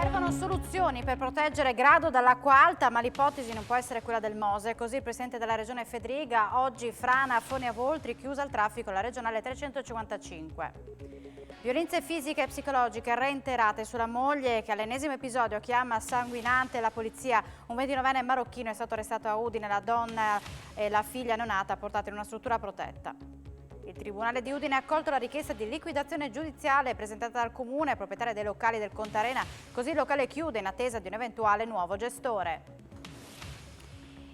Servono soluzioni per proteggere Grado dall'acqua alta, ma l'ipotesi non può essere quella del Mose. Così il presidente della regione Fedriga, oggi frana Fonia Voltri, chiusa al traffico la regionale 355. Violenze fisiche e psicologiche reiterate sulla moglie che all'ennesimo episodio chiama sanguinante la polizia. Un 29enne marocchino è stato arrestato a Udine, la donna e la figlia neonata portate in una struttura protetta. Il Tribunale di Udine ha accolto la richiesta di liquidazione giudiziale presentata dal Comune, proprietario dei locali del Contarena, così il locale chiude in attesa di un eventuale nuovo gestore.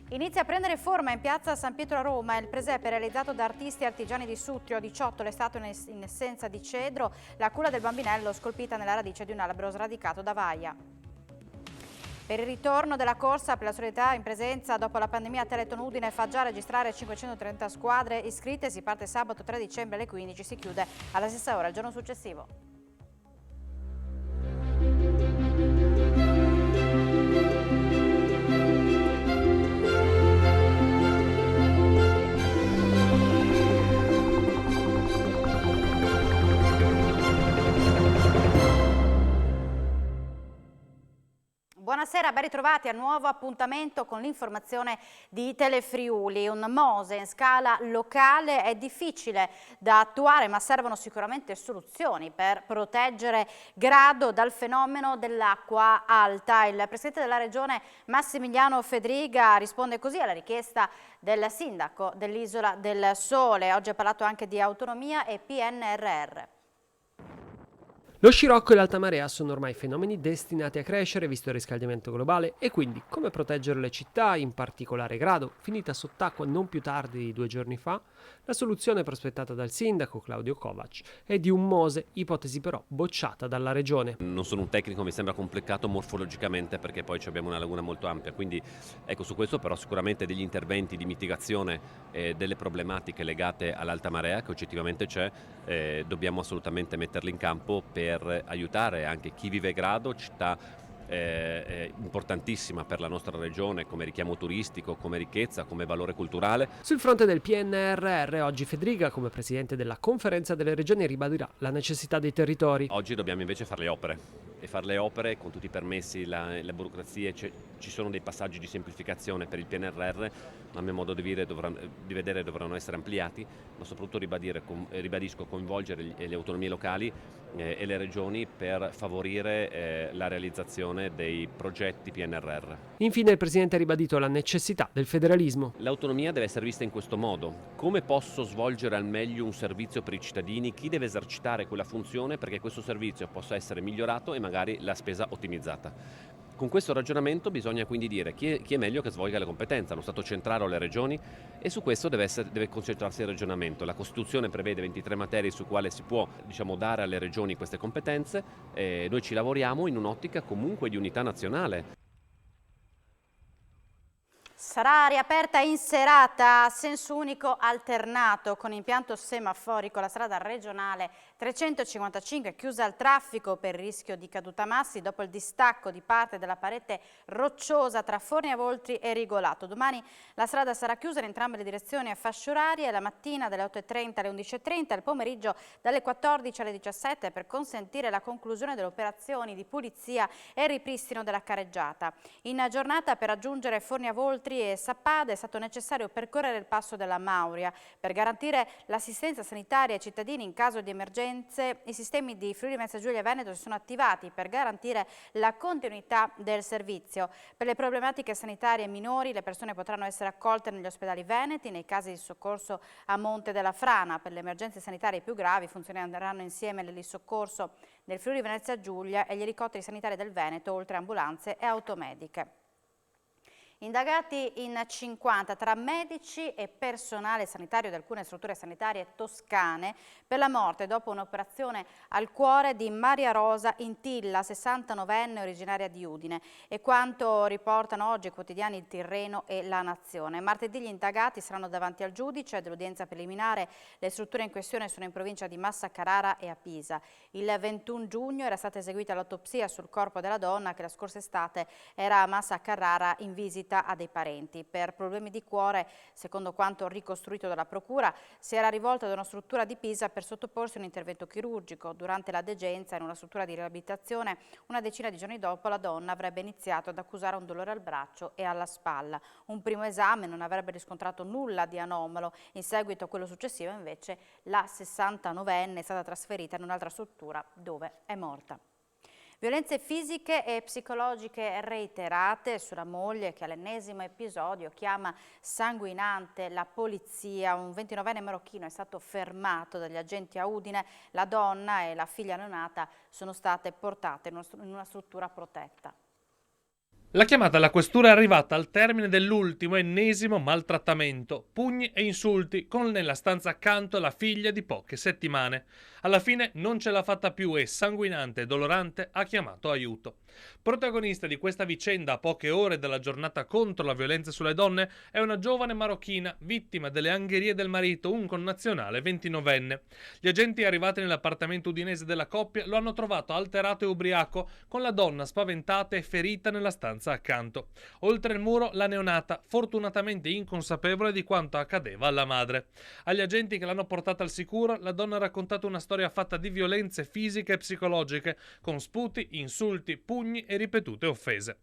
Inizia a prendere forma in piazza San Pietro a Roma il presepe realizzato da artisti e artigiani di Sutrio, 18 le statue in essenza di cedro, la culla del bambinello scolpita nella radice di un albero sradicato da vaia. Per il ritorno della corsa per la solidarietà in presenza dopo la pandemia, Teleton Udine fa già registrare 530 squadre iscritte, si parte sabato 3 dicembre alle 15, si chiude alla stessa ora il giorno successivo. Buonasera, ben ritrovati a nuovo appuntamento con l'informazione di Telefriuli. Un Mose in scala locale è difficile da attuare, ma servono sicuramente soluzioni per proteggere Grado dal fenomeno dell'acqua alta. Il presidente della regione Massimiliano Fedriga risponde così alla richiesta del sindaco dell'Isola del Sole. Oggi ha parlato anche di autonomia e PNRR. Lo scirocco e l'alta marea sono ormai fenomeni destinati a crescere visto il riscaldamento globale e quindi come proteggere le città, in particolare Grado, finita sott'acqua non più tardi di 2 giorni fa. La soluzione prospettata dal sindaco Claudio Kovac è di un Mose, ipotesi però bocciata dalla regione. Non sono un tecnico, mi sembra complicato morfologicamente perché poi abbiamo una laguna molto ampia, quindi ecco, su questo però sicuramente degli interventi di mitigazione delle problematiche legate all'alta marea che oggettivamente c'è, dobbiamo assolutamente metterli in campo per aiutare anche chi vive Grado, città importantissima per la nostra regione come richiamo turistico, come ricchezza, come valore culturale. Sul fronte del PNRR oggi Fedriga, come presidente della conferenza delle regioni, ribadirà la necessità dei territori. Oggi dobbiamo invece fare le opere e fare le opere con tutti i permessi, la burocrazia, ci sono dei passaggi di semplificazione per il PNRR, a mio modo di vedere dovranno essere ampliati, ma soprattutto ribadisco coinvolgere le autonomie locali e le regioni per favorire la realizzazione dei progetti PNRR. Infine il presidente ha ribadito la necessità del federalismo. L'autonomia deve essere vista in questo modo: come posso svolgere al meglio un servizio per i cittadini, chi deve esercitare quella funzione perché questo servizio possa essere migliorato e magari la spesa ottimizzata. Con questo ragionamento bisogna quindi dire chi è meglio che svolga le competenze, allo Stato centrale o alle regioni, e su questo deve concentrarsi il ragionamento. La Costituzione prevede 23 materie su quale si può dare alle regioni queste competenze, e noi ci lavoriamo in un'ottica comunque di unità nazionale. Sarà riaperta in serata a senso unico alternato con impianto semaforico la strada regionale 355 chiusa al traffico per rischio di caduta massi dopo il distacco di parte della parete rocciosa tra Fonia Voltri e Rigolato. Domani la strada sarà chiusa in entrambe le direzioni a fasce orarie, la mattina dalle 8:30 alle 11:30 e il pomeriggio dalle 14 alle 17 per consentire la conclusione delle operazioni di pulizia e ripristino della carreggiata. In giornata per raggiungere Fonia Voltri e Sappada è stato necessario percorrere il passo della Mauria. Per garantire l'assistenza sanitaria ai cittadini in caso di emergenze, i sistemi di Friuli Venezia Giulia e Veneto si sono attivati per garantire la continuità del servizio. Per le problematiche sanitarie minori le persone potranno essere accolte negli ospedali veneti, nei casi di soccorso a Monte della Frana. Per le emergenze sanitarie più gravi funzioneranno insieme l'elisoccorso del Friuli Venezia Giulia e gli elicotteri sanitari del Veneto, oltre a ambulanze e automediche. Indagati in 50 tra medici e personale sanitario di alcune strutture sanitarie toscane per la morte dopo un'operazione al cuore di Maria Rosa Intilla, 69enne originaria di Udine, e quanto riportano oggi i quotidiani Il Tirreno e La Nazione. Martedì gli indagati saranno davanti al giudice dell'udienza preliminare. Le strutture in questione sono in provincia di Massa Carrara e a Pisa. Il 21 giugno era stata eseguita l'autopsia sul corpo della donna che la scorsa estate era a Massa Carrara in visita visita a dei parenti. Per problemi di cuore, secondo quanto ricostruito dalla procura, si era rivolta ad una struttura di Pisa per sottoporsi a un intervento chirurgico. Durante la degenza in una struttura di riabilitazione, una decina di giorni dopo, la donna avrebbe iniziato ad accusare un dolore al braccio e alla spalla. Un primo esame non avrebbe riscontrato nulla di anomalo. In seguito a quello successivo, invece, la 69enne è stata trasferita in un'altra struttura dove è morta. Violenze fisiche e psicologiche reiterate sulla moglie che all'ennesimo episodio chiama sanguinante la polizia. Un 29enne marocchino è stato fermato dagli agenti a Udine. La donna e la figlia neonata sono state portate in una struttura protetta. La chiamata alla questura è arrivata al termine dell'ultimo ennesimo maltrattamento, pugni e insulti con nella stanza accanto la figlia di poche settimane. Alla fine non ce l'ha fatta più e, sanguinante e dolorante, ha chiamato aiuto. Protagonista di questa vicenda a poche ore dalla giornata contro la violenza sulle donne è una giovane marocchina vittima delle angherie del marito, un connazionale 29enne. Gli agenti arrivati nell'appartamento udinese della coppia lo hanno trovato alterato e ubriaco, con la donna spaventata e ferita nella stanza accanto. Oltre il muro la neonata, fortunatamente inconsapevole di quanto accadeva alla madre. Agli agenti che l'hanno portata al sicuro, la donna ha raccontato una storia fatta di violenze fisiche e psicologiche, con sputi, insulti, pugni e ripetute offese.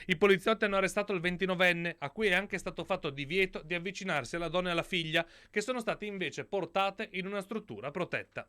I poliziotti hanno arrestato il 29enne, a cui è anche stato fatto divieto di avvicinarsi alla donna e alla figlia, che sono state invece portate in una struttura protetta.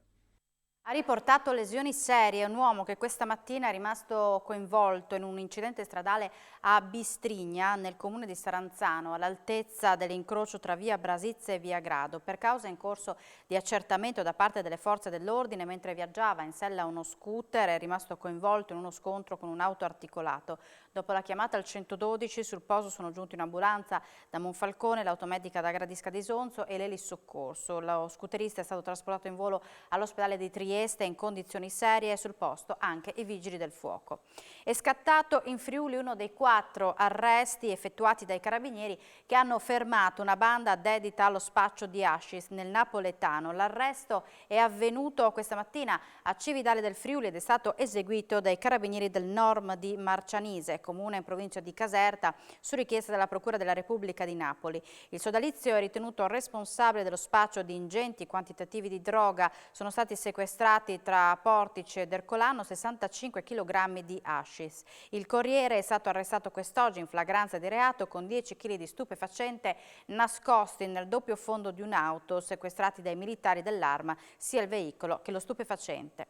Ha riportato lesioni serie un uomo che questa mattina è rimasto coinvolto in un incidente stradale a Bistrigna, nel comune di Saranzano, all'altezza dell'incrocio tra via Brasizze e via Grado, per causa in corso di accertamento da parte delle forze dell'ordine. Mentre viaggiava in sella a uno scooter è rimasto coinvolto in uno scontro con un auto articolato. Dopo la chiamata al 112 sul posto sono giunti un'ambulanza da Monfalcone, l'automedica da Gradisca di Sonzo e l'Elis Soccorso. Lo scooterista è stato trasportato in volo all'ospedale di Trieste in condizioni serie e sul posto anche i vigili del fuoco. È scattato in Friuli uno dei 4 arresti effettuati dai carabinieri che hanno fermato una banda dedita allo spaccio di hashish nel napoletano. L'arresto è avvenuto questa mattina a Cividale del Friuli ed è stato eseguito dai carabinieri del Norm di Marcianise, comune in provincia di Caserta, su richiesta della Procura della Repubblica di Napoli. Il sodalizio è ritenuto responsabile dello spaccio di ingenti quantitativi di droga. Sono stati sequestrati tra Portici ed Ercolano 65 kg di hashish. Il Corriere è stato arrestato quest'oggi in flagranza di reato con 10 kg di stupefacente nascosti nel doppio fondo di un'auto, sequestrati dai militari dell'Arma sia il veicolo che lo stupefacente.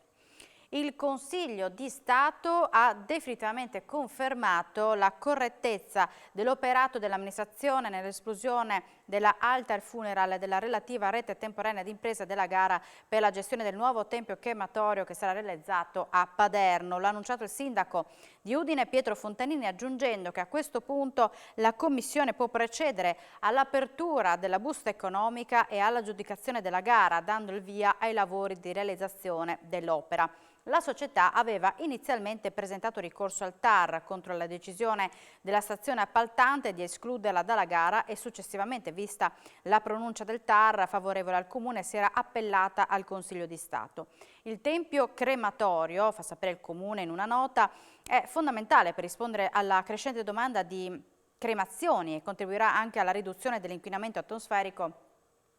Il Consiglio di Stato ha definitivamente confermato la correttezza dell'operato dell'amministrazione nell'esplosione della Altar Funeral e della relativa rete temporanea d'impresa della gara per la gestione del nuovo tempio crematorio che sarà realizzato a Paderno. L'ha annunciato il sindaco di Udine Pietro Fontanini, aggiungendo che a questo punto la Commissione può procedere all'apertura della busta economica e all'aggiudicazione della gara, dando il via ai lavori di realizzazione dell'opera. La società aveva inizialmente presentato ricorso al TAR contro la decisione della stazione appaltante di escluderla dalla gara e successivamente, vista la pronuncia del TAR favorevole al Comune, si era appellata al Consiglio di Stato. Il tempio crematorio, fa sapere il Comune in una nota, è fondamentale per rispondere alla crescente domanda di cremazioni e contribuirà anche alla riduzione dell'inquinamento atmosferico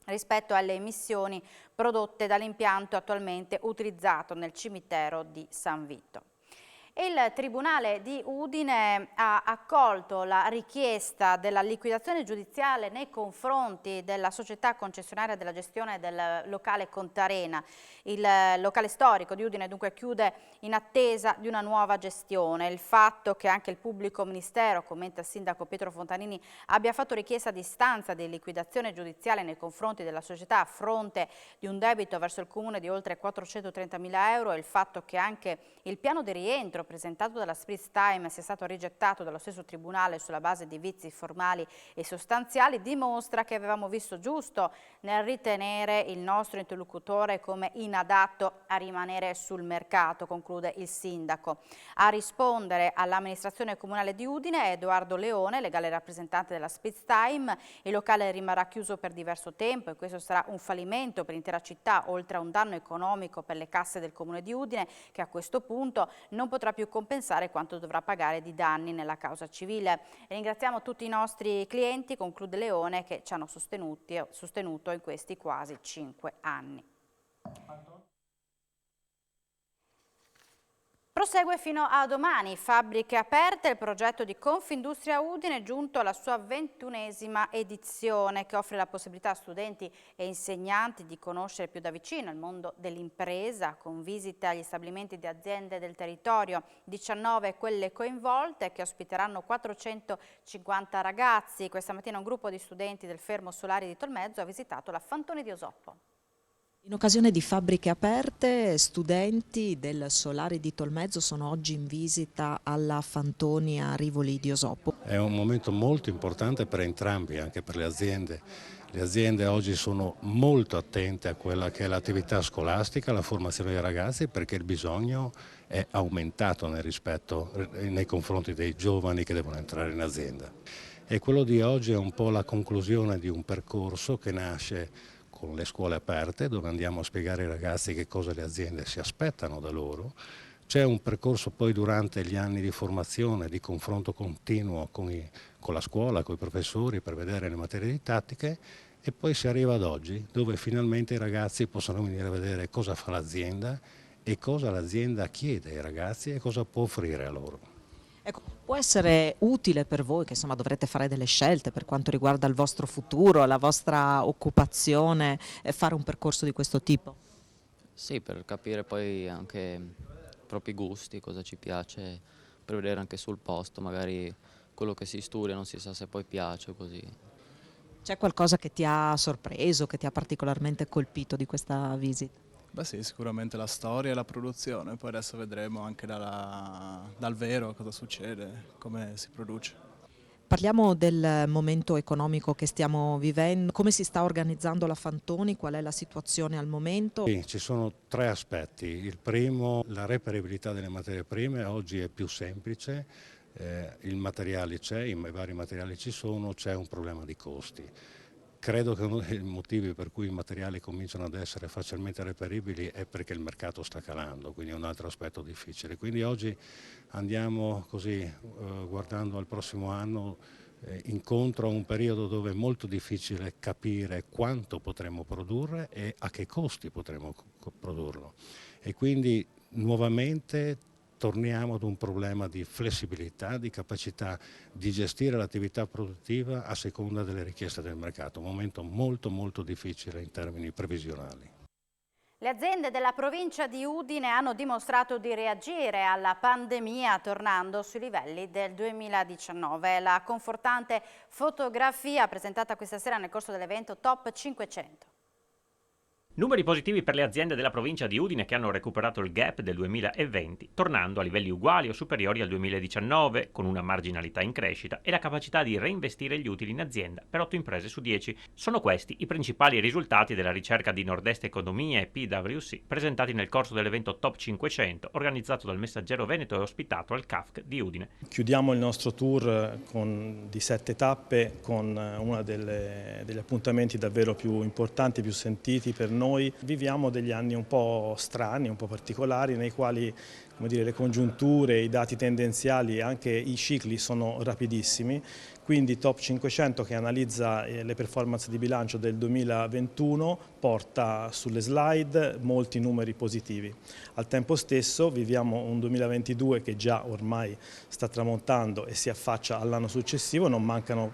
rispetto alle emissioni prodotte dall'impianto attualmente utilizzato nel cimitero di San Vito. Il Tribunale di Udine ha accolto la richiesta della liquidazione giudiziale nei confronti della società concessionaria della gestione del locale Contarena. Il locale storico di Udine dunque chiude in attesa di una nuova gestione. Il fatto che anche il pubblico ministero, commenta il sindaco Pietro Fontanini, abbia fatto richiesta di istanza di liquidazione giudiziale nei confronti della società a fronte di un debito verso il comune di oltre 430.000 euro e il fatto che anche il piano di rientro presentato dalla Spritz Time sia stato rigettato dallo stesso tribunale sulla base di vizi formali e sostanziali dimostra che avevamo visto giusto nel ritenere il nostro interlocutore come inadatto a rimanere sul mercato, conclude il sindaco. A rispondere all'amministrazione comunale di Udine Edoardo Leone, legale rappresentante della Spritz Time. Il locale rimarrà chiuso per diverso tempo e questo sarà un fallimento per l'intera città, oltre a un danno economico per le casse del comune di Udine, che a questo punto non potrà più compensare quanto dovrà pagare di danni nella causa civile. E ringraziamo tutti i nostri clienti, conclude Leone, che ci hanno sostenuto in questi quasi 5 anni. Prosegue fino a domani, fabbriche aperte, il progetto di Confindustria Udine è giunto alla sua 21esima edizione che offre la possibilità a studenti e insegnanti di conoscere più da vicino il mondo dell'impresa con visite agli stabilimenti di aziende del territorio, 19 quelle coinvolte che ospiteranno 450 ragazzi. Questa mattina un gruppo di studenti del Fermo Solari di Tolmezzo ha visitato la Fantoni di Osoppo. In occasione di fabbriche aperte, studenti del Solari di Tolmezzo sono oggi in visita alla Fantoni a Rivoli di Osoppo. È un momento molto importante per entrambi, anche per le aziende. Le aziende oggi sono molto attente a quella che è l'attività scolastica, la formazione dei ragazzi, perché il bisogno è aumentato nei confronti dei giovani che devono entrare in azienda. E quello di oggi è un po' la conclusione di un percorso che nasce con le scuole aperte, dove andiamo a spiegare ai ragazzi che cosa le aziende si aspettano da loro. C'è un percorso poi durante gli anni di formazione, di confronto continuo con la scuola, con i professori per vedere le materie didattiche e poi si arriva ad oggi, dove finalmente i ragazzi possono venire a vedere cosa fa l'azienda e cosa l'azienda chiede ai ragazzi e cosa può offrire a loro. Ecco, può essere utile per voi che insomma dovrete fare delle scelte per quanto riguarda il vostro futuro, la vostra occupazione, fare un percorso di questo tipo? Sì, per capire poi anche i propri gusti, cosa ci piace, per vedere anche sul posto, magari quello che si studia non si sa se poi piace o così. C'è qualcosa che ti ha sorpreso, che ti ha particolarmente colpito di questa visita? Beh sì, sicuramente la storia e la produzione, poi adesso vedremo anche dal vero cosa succede, come si produce. Parliamo del momento economico che stiamo vivendo, come si sta organizzando la Fantoni, qual è la situazione al momento? Sì, ci sono 3 aspetti. Il primo, la reperibilità delle materie prime, oggi è più semplice, il materiale c'è, i vari materiali ci sono, c'è un problema di costi. Credo che uno dei motivi per cui i materiali cominciano ad essere facilmente reperibili è perché il mercato sta calando, quindi è un altro aspetto difficile. Quindi oggi andiamo così, guardando al prossimo anno, incontro a un periodo dove è molto difficile capire quanto potremo produrre e a che costi potremo produrlo. E quindi nuovamente torniamo ad un problema di flessibilità, di capacità di gestire l'attività produttiva a seconda delle richieste del mercato, un momento molto molto difficile in termini previsionali. Le aziende della provincia di Udine hanno dimostrato di reagire alla pandemia tornando sui livelli del 2019. La confortante fotografia presentata questa sera nel corso dell'evento Top 500. Numeri positivi per le aziende della provincia di Udine che hanno recuperato il gap del 2020, tornando a livelli uguali o superiori al 2019, con una marginalità in crescita e la capacità di reinvestire gli utili in azienda per 8 imprese su 10. Sono questi i principali risultati della ricerca di Nord-Est Economia e PwC presentati nel corso dell'evento Top 500, organizzato dal Messaggero Veneto e ospitato al CAFC di Udine. Chiudiamo il nostro tour di 7 tappe con uno degli appuntamenti davvero più importanti, più sentiti per noi. Viviamo degli anni un po' strani, un po' particolari, nei quali le congiunture, i dati tendenziali e anche i cicli sono rapidissimi. Quindi Top 500, che analizza le performance di bilancio del 2021, porta sulle slide molti numeri positivi. Al tempo stesso viviamo un 2022 che già ormai sta tramontando e si affaccia all'anno successivo, non mancano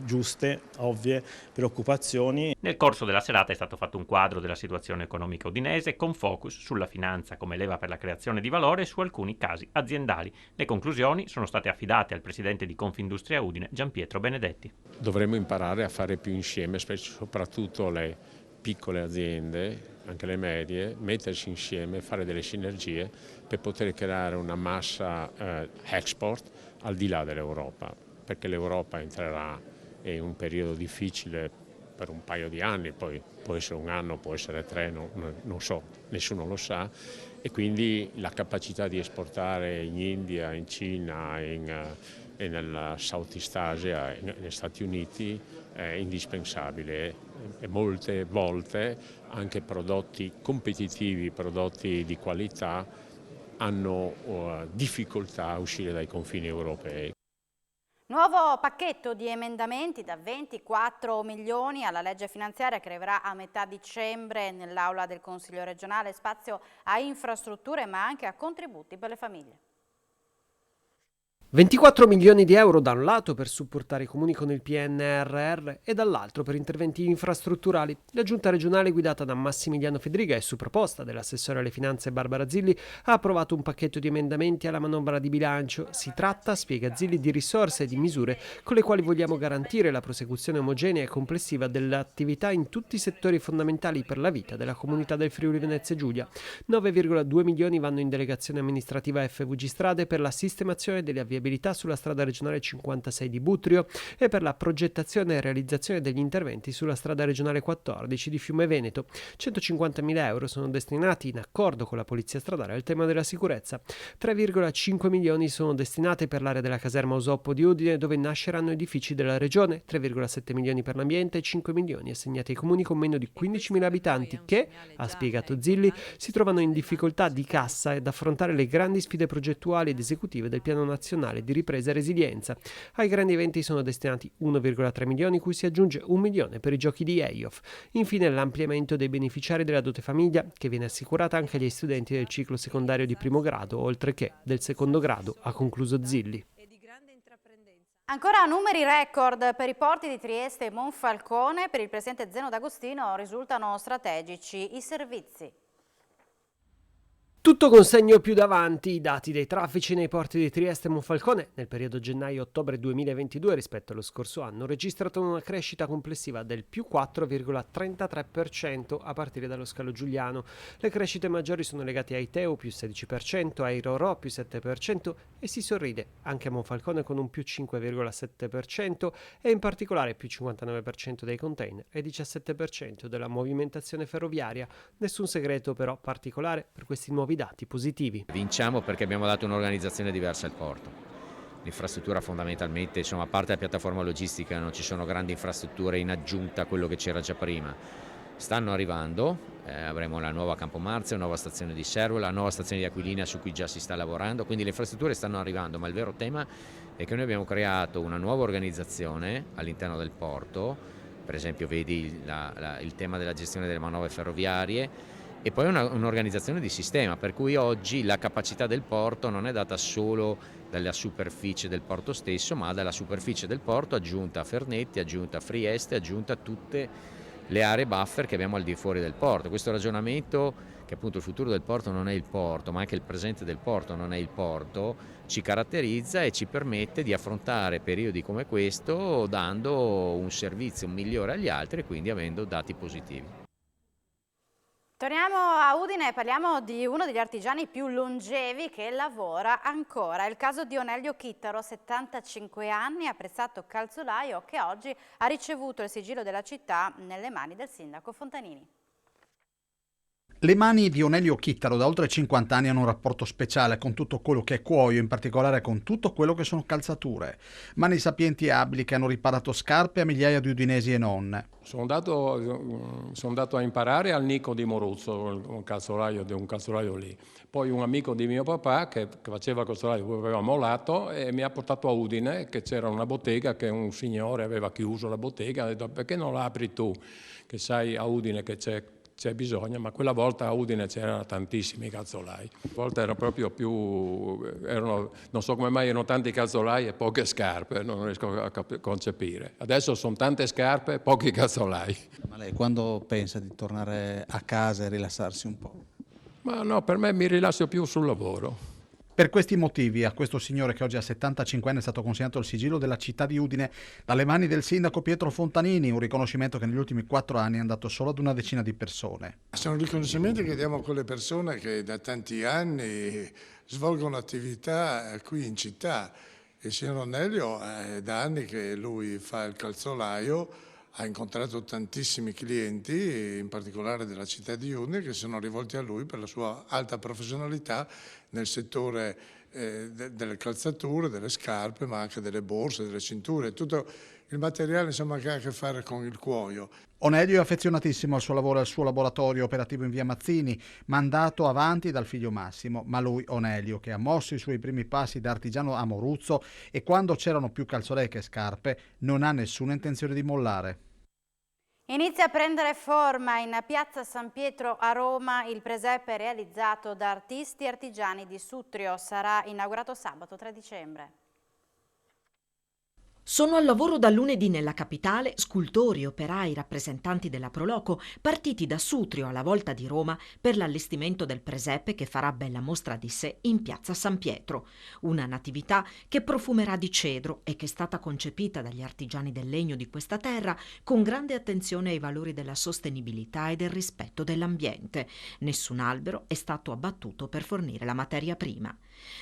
giuste, ovvie preoccupazioni. Nel corso della serata è stato fatto un quadro della situazione economica udinese con focus sulla finanza come leva per la creazione di valore e su alcuni casi aziendali. Le conclusioni sono state affidate al presidente di Confindustria Udine, Gianpietro Benedetti. Dovremmo imparare a fare più insieme, soprattutto le piccole aziende, anche le medie, mettersi insieme, fare delle sinergie per poter creare una massa export al di là dell'Europa, perché l'Europa entrerà in un periodo difficile per un paio di anni, poi può essere un anno, può essere 3, non so, nessuno lo sa, e quindi la capacità di esportare in India, in Cina, e nel Southeast Asia, negli Stati Uniti, è indispensabile e molte volte anche prodotti competitivi, prodotti di qualità hanno difficoltà a uscire dai confini europei. Nuovo pacchetto di emendamenti da 24 milioni alla legge finanziaria che arriverà a metà dicembre nell'aula del Consiglio regionale, spazio a infrastrutture ma anche a contributi per le famiglie. 24 milioni di euro da un lato per supportare i comuni con il PNRR e dall'altro per interventi infrastrutturali. La giunta regionale guidata da Massimiliano Fedriga e su proposta dell'assessore alle finanze Barbara Zilli ha approvato un pacchetto di emendamenti alla manovra di bilancio. Si tratta, spiega Zilli, di risorse e di misure con le quali vogliamo garantire la prosecuzione omogenea e complessiva dell'attività in tutti i settori fondamentali per la vita della comunità del Friuli Venezia Giulia. 9,2 milioni vanno in delegazione amministrativa FVG Strade per la sistemazione delle avviabilità sulla strada regionale 56 di Butrio e per la progettazione e realizzazione degli interventi sulla strada regionale 14 di Fiume Veneto. 150.000 euro sono destinati in accordo con la Polizia Stradale al tema della sicurezza. 3,5 milioni sono destinati per l'area della caserma Usoppo di Udine, dove nasceranno edifici della regione, 3,7 milioni per l'ambiente e 5 milioni assegnati ai comuni con meno di 15.000 abitanti che, ha spiegato Zilli, si trovano in difficoltà di cassa ed affrontare le grandi sfide progettuali ed esecutive del Piano Nazionale di ripresa e resilienza. Ai grandi eventi sono destinati 1,3 milioni, cui si aggiunge 1 milione per i giochi di EIOF. Infine l'ampliamento dei beneficiari della dote famiglia, che viene assicurata anche agli studenti del ciclo secondario di primo grado, oltre che del secondo grado, ha concluso Zilli. Ancora numeri record per i porti di Trieste e Monfalcone. Per il presidente Zeno D'Agostino risultano strategici i servizi. Tutto con segno più davanti. I dati dei traffici nei porti di Trieste e Monfalcone nel periodo gennaio-ottobre 2022 rispetto allo scorso anno registrano una crescita complessiva del più 4,33% a partire dallo scalo giuliano. Le crescite maggiori sono legate a Iteo più 16%, a Irorò più 7% e si sorride anche a Monfalcone con un più 5,7% e in particolare più 59% dei container e 17% della movimentazione ferroviaria. Nessun segreto però particolare per questi nuovi dati positivi. Vinciamo perché abbiamo dato un'organizzazione diversa al porto. L'infrastruttura fondamentalmente, insomma, a parte la piattaforma logistica non ci sono grandi infrastrutture in aggiunta a quello che c'era già prima. Stanno arrivando, avremo la nuova Campomarzio, la nuova stazione di Servo, la nuova stazione di Aquilina su cui già si sta lavorando, quindi le infrastrutture stanno arrivando, ma il vero tema è che noi abbiamo creato una nuova organizzazione all'interno del porto, per esempio vedi il tema della gestione delle manovre ferroviarie, e poi un'organizzazione di sistema, per cui oggi la capacità del porto non è data solo dalla superficie del porto stesso, ma dalla superficie del porto aggiunta a Fernetti, aggiunta a Frieste, aggiunta a tutte le aree buffer che abbiamo al di fuori del porto. Questo ragionamento, che appunto il futuro del porto non è il porto, ma anche il presente del porto non è il porto, ci caratterizza e ci permette di affrontare periodi come questo dando un servizio migliore agli altri e quindi avendo dati positivi. Torniamo a Udine e parliamo di uno degli artigiani più longevi che lavora ancora. È il caso di Onelio Chittaro, 75 anni, apprezzato calzolaio che oggi ha ricevuto il sigillo della città nelle mani del sindaco Fontanini. Le mani di Onelio Chittaro da oltre 50 anni hanno un rapporto speciale con tutto quello che è cuoio, in particolare con tutto quello che sono calzature. Mani sapienti e abili che hanno riparato scarpe a migliaia di udinesi e non. Sono andato a imparare al Nico di Moruzzo, un calzolaio lì. Poi un amico di mio papà che faceva il calzolaio, aveva mollato e mi ha portato a Udine, che c'era una bottega che un signore aveva chiuso la bottega, ha detto perché non la apri tu, che sai a Udine che c'è bisogno, ma quella volta a Udine c'erano tantissimi calzolai. A volte era proprio non so come mai erano tanti calzolai e poche scarpe, non riesco a concepire. Adesso sono tante scarpe e pochi calzolai. Ma lei quando pensa di tornare a casa e rilassarsi un po'? Ma no, per me mi rilasso più sul lavoro. Per questi motivi a questo signore che oggi ha 75 anni è stato consegnato il sigillo della città di Udine dalle mani del sindaco Pietro Fontanini, un riconoscimento che negli ultimi 4 anni è andato solo ad una decina di persone. Sono riconoscimenti che diamo a quelle persone che da tanti anni svolgono attività qui in città. Il signor Onelio è da anni che lui fa il calzolaio, ha incontrato tantissimi clienti, in particolare della città di Udine, che sono rivolti a lui per la sua alta professionalità nel settore delle calzature, delle scarpe, ma anche delle borse, delle cinture, tutto il materiale insomma, che ha a che fare con il cuoio. Onelio è affezionatissimo al suo lavoro e al suo laboratorio operativo in via Mazzini, mandato avanti dal figlio Massimo, ma lui, Onelio, che ha mosso i suoi primi passi da artigiano a Amorzzo e quando c'erano più calzolei che scarpe, non ha nessuna intenzione di mollare. Inizia a prendere forma in piazza San Pietro a Roma il presepe realizzato da artisti e artigiani di Sutrio. Sarà inaugurato sabato 3 dicembre. Sono al lavoro da lunedì nella capitale scultori, operai, rappresentanti della Proloco, partiti da Sutrio alla volta di Roma per l'allestimento del presepe che farà bella mostra di sé in piazza San Pietro. Una natività che profumerà di cedro e che è stata concepita dagli artigiani del legno di questa terra con grande attenzione ai valori della sostenibilità e del rispetto dell'ambiente. Nessun albero è stato abbattuto per fornire la materia prima.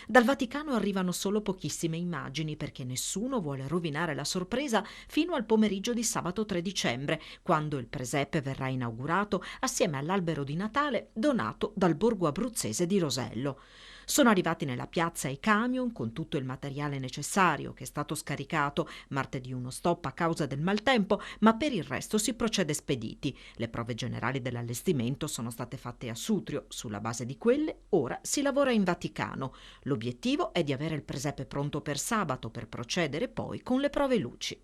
Dal Vaticano arrivano solo pochissime immagini perché nessuno vuole rovinare la sorpresa fino al pomeriggio di sabato 3 dicembre, quando il presepe verrà inaugurato assieme all'albero di Natale donato dal borgo abruzzese di Rosello. Sono arrivati nella piazza i camion con tutto il materiale necessario che è stato scaricato. Martedì uno stop a causa del maltempo, ma per il resto si procede spediti. Le prove generali dell'allestimento sono state fatte a Sutrio. Sulla base di quelle ora si lavora in Vaticano. L'obiettivo è di avere il presepe pronto per sabato per procedere poi con le prove luci.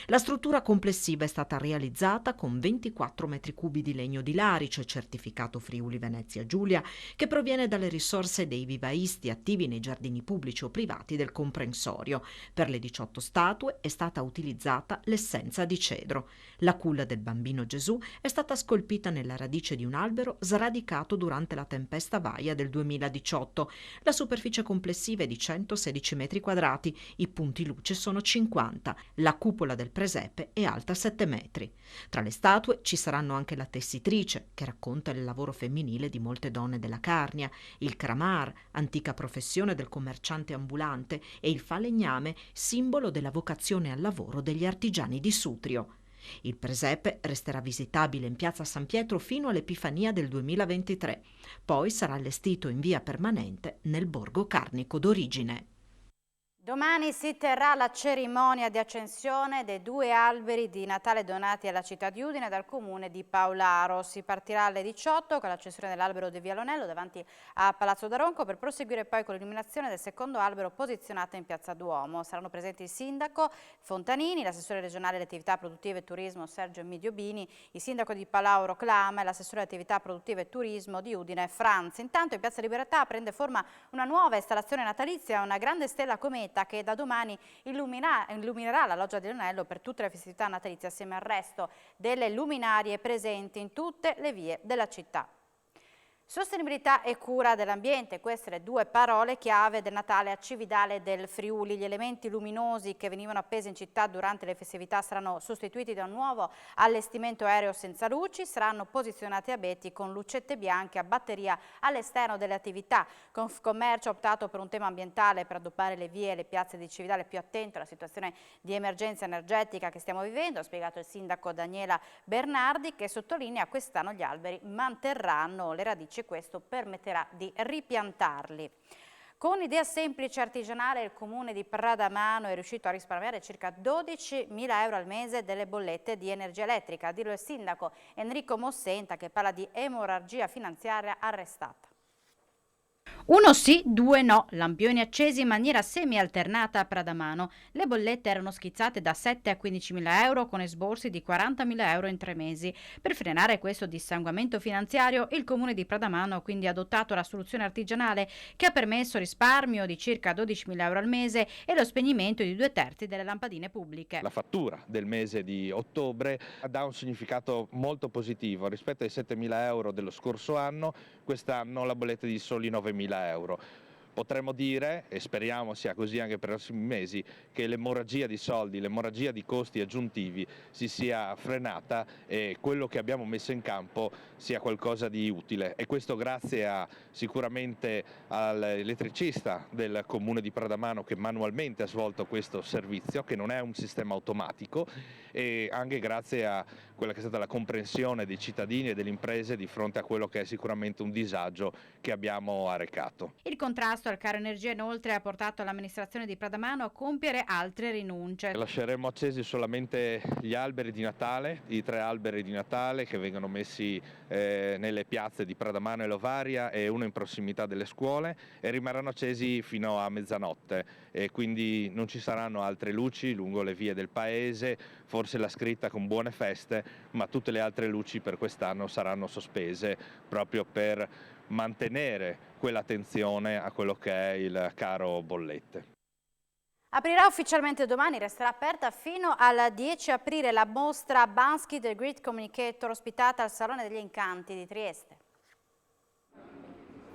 La struttura complessiva è stata realizzata con 24 metri cubi di legno di larice, certificato Friuli Venezia Giulia, che proviene dalle risorse dei vivaisti attivi nei giardini pubblici o privati del comprensorio. Per le 18 statue è stata utilizzata l'essenza di cedro. La culla del bambino Gesù è stata scolpita nella radice di un albero sradicato durante la tempesta Vaia del 2018. La superficie complessiva è di 116 metri quadrati, i punti luce sono 50. La cupola del presepe è alta 7 metri. Tra le statue ci saranno anche la tessitrice, che racconta il lavoro femminile di molte donne della Carnia, il cramar, antica professione del commerciante ambulante, e il falegname, simbolo della vocazione al lavoro degli artigiani di Sutrio. Il presepe resterà visitabile in piazza San Pietro fino all'Epifania del 2023, poi sarà allestito in via permanente nel borgo carnico d'origine. Domani si terrà la cerimonia di accensione dei 2 alberi di Natale donati alla città di Udine dal comune di Paolaro. Si partirà alle 18 con l'accensione dell'albero di Via Lonello davanti a Palazzo d'Aronco per proseguire poi con l'illuminazione del secondo albero posizionato in piazza Duomo. Saranno presenti il sindaco Fontanini, l'assessore regionale alle attività produttive e turismo Sergio Midiobini, il sindaco di Paolaro Clama e l'assessore alle attività produttive e turismo di Udine Franz. Intanto in piazza Libertà prende forma una nuova installazione natalizia, una grande stella cometa che da domani illuminerà la loggia di Lonello per tutte le festività natalizie assieme al resto delle luminarie presenti in tutte le vie della città. Sostenibilità e cura dell'ambiente, queste le 2 parole chiave del Natale a Cividale del Friuli. Gli elementi luminosi che venivano appesi in città durante le festività saranno sostituiti da un nuovo allestimento aereo senza luci, saranno posizionati abeti con lucette bianche a batteria all'esterno delle attività. Confcommercio ha optato per un tema ambientale per addobbare le vie e le piazze di Cividale più attento alla situazione di emergenza energetica che stiamo vivendo, ha spiegato il sindaco Daniela Bernardi, che sottolinea che quest'anno gli alberi manterranno le radici e questo permetterà di ripiantarli. Con idea semplice e artigianale il comune di Pradamano è riuscito a risparmiare circa 12.000 euro al mese delle bollette di energia elettrica, a dirlo il sindaco Enrico Mossenta, che parla di emorragia finanziaria arrestata. 1 sì, 2 no, lampioni accesi in maniera semi-alternata a Pradamano. Le bollette erano schizzate da 7 a 15.000 euro con esborsi di 40.000 euro in 3 mesi. Per frenare questo dissanguamento finanziario, il comune di Pradamano ha quindi adottato la soluzione artigianale che ha permesso risparmio di circa 12.000 euro al mese e lo spegnimento di 2/3 delle lampadine pubbliche. La fattura del mese di ottobre dà un significato molto positivo rispetto ai 7.000 euro dello scorso anno. Quest'anno la bolletta è di soli 9.000 euro. Potremmo dire, e speriamo sia così anche per i prossimi mesi, che l'emorragia di soldi, l'emorragia di costi aggiuntivi si sia frenata e quello che abbiamo messo in campo sia qualcosa di utile. E questo grazie sicuramente all'elettricista del comune di Pradamano che manualmente ha svolto questo servizio, che non è un sistema automatico, e anche grazie a quella che è stata la comprensione dei cittadini e delle imprese di fronte a quello che è sicuramente un disagio che abbiamo arrecato. Il contrasto costo al caro energia inoltre ha portato l'amministrazione di Pradamano a compiere altre rinunce. Lasceremo accesi solamente gli alberi di Natale, i 3 alberi di Natale che vengono messi nelle piazze di Pradamano e Lovaria e uno in prossimità delle scuole, e rimarranno accesi fino a mezzanotte, e quindi non ci saranno altre luci lungo le vie del paese, forse la scritta con buone feste, ma tutte le altre luci per quest'anno saranno sospese proprio per mantenere quell'attenzione a quello che è il caro bollette. Aprirà ufficialmente domani, resterà aperta fino al 10 aprile la mostra Banksy The Great Communicator ospitata al Salone degli Incanti di Trieste.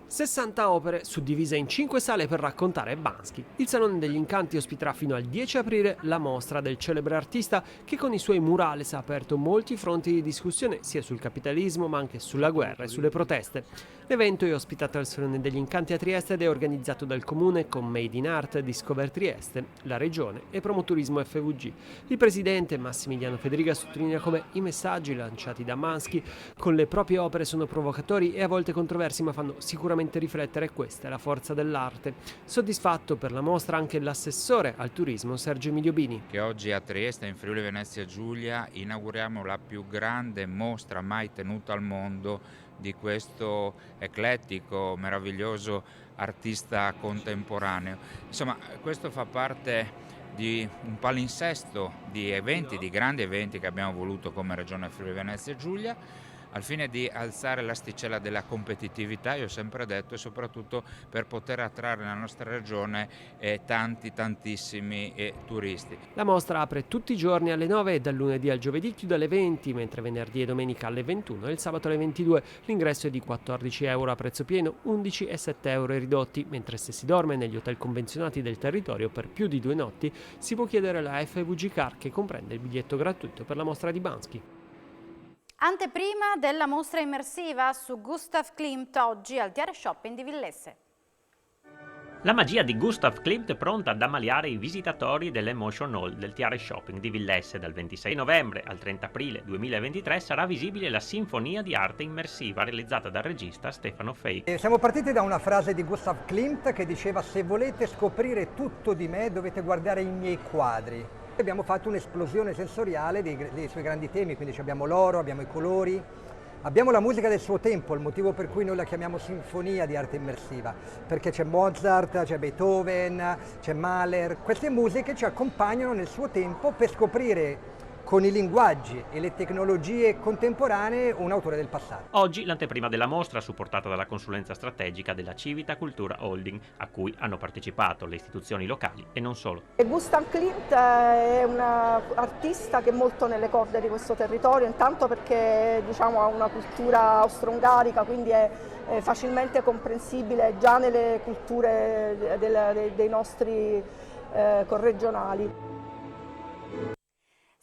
60 opere suddivise in 5 sale per raccontare Banksy. Il Salone degli Incanti ospiterà fino al 10 aprile la mostra del celebre artista che con i suoi murales ha aperto molti fronti di discussione sia sul capitalismo ma anche sulla guerra e sulle proteste. L'evento è ospitato al Salone degli Incanti a Trieste ed è organizzato dal Comune con Made in Art, Discover Trieste, la Regione e Promoturismo FVG. Il presidente Massimiliano Federiga sottolinea come i messaggi lanciati da Banksy con le proprie opere sono provocatori e a volte controversi ma fanno sicuramente riflettere. Questa è la forza dell'arte. Soddisfatto per la mostra anche l'assessore al turismo Sergio Emilio Bini. Che oggi a Trieste, in Friuli Venezia Giulia, inauguriamo la più grande mostra mai tenuta al mondo di questo eclettico, meraviglioso artista contemporaneo. Insomma, questo fa parte di un palinsesto di eventi, di grandi eventi che abbiamo voluto come Regione Friuli Venezia Giulia, al fine di alzare l'asticella della competitività, io ho sempre detto, e soprattutto per poter attrarre nella nostra regione tantissimi turisti. La mostra apre tutti i giorni alle 9 e dal lunedì al giovedì chiude alle 20, mentre venerdì e domenica alle 21 e il sabato alle 22. L'ingresso è di 14 euro a prezzo pieno, 11 e 7 euro ridotti, mentre se si dorme negli hotel convenzionati del territorio per più di 2 notti si può chiedere la FVG Car che comprende il biglietto gratuito per la mostra di Banksy. Anteprima della mostra immersiva su Gustav Klimt oggi al Tiare Shopping di Villesse. La magia di Gustav Klimt è pronta ad ammaliare i visitatori dell'Emotion Hall del Tiare Shopping di Villesse. Dal 26 novembre al 30 aprile 2023 sarà visibile la sinfonia di arte immersiva realizzata dal regista Stefano Feik. Siamo partiti da una frase di Gustav Klimt che diceva: se volete scoprire tutto di me dovete guardare i miei quadri. Abbiamo fatto un'esplosione sensoriale dei suoi grandi temi, quindi abbiamo l'oro, abbiamo i colori, abbiamo la musica del suo tempo, il motivo per cui noi la chiamiamo sinfonia di arte immersiva, perché c'è Mozart, c'è Beethoven, c'è Mahler. Queste musiche ci accompagnano nel suo tempo per scoprire con i linguaggi e le tecnologie contemporanee un autore del passato. Oggi l'anteprima della mostra, supportata dalla consulenza strategica della Civita Cultura Holding, a cui hanno partecipato le istituzioni locali e non solo. Gustav Klimt è un artista che è molto nelle corde di questo territorio, intanto perché ha una cultura austro-ungarica, quindi è facilmente comprensibile già nelle culture dei nostri corregionali.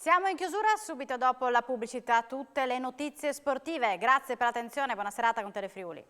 Siamo in chiusura, subito dopo la pubblicità tutte le notizie sportive. Grazie per l'attenzione, buona serata con Telefriuli.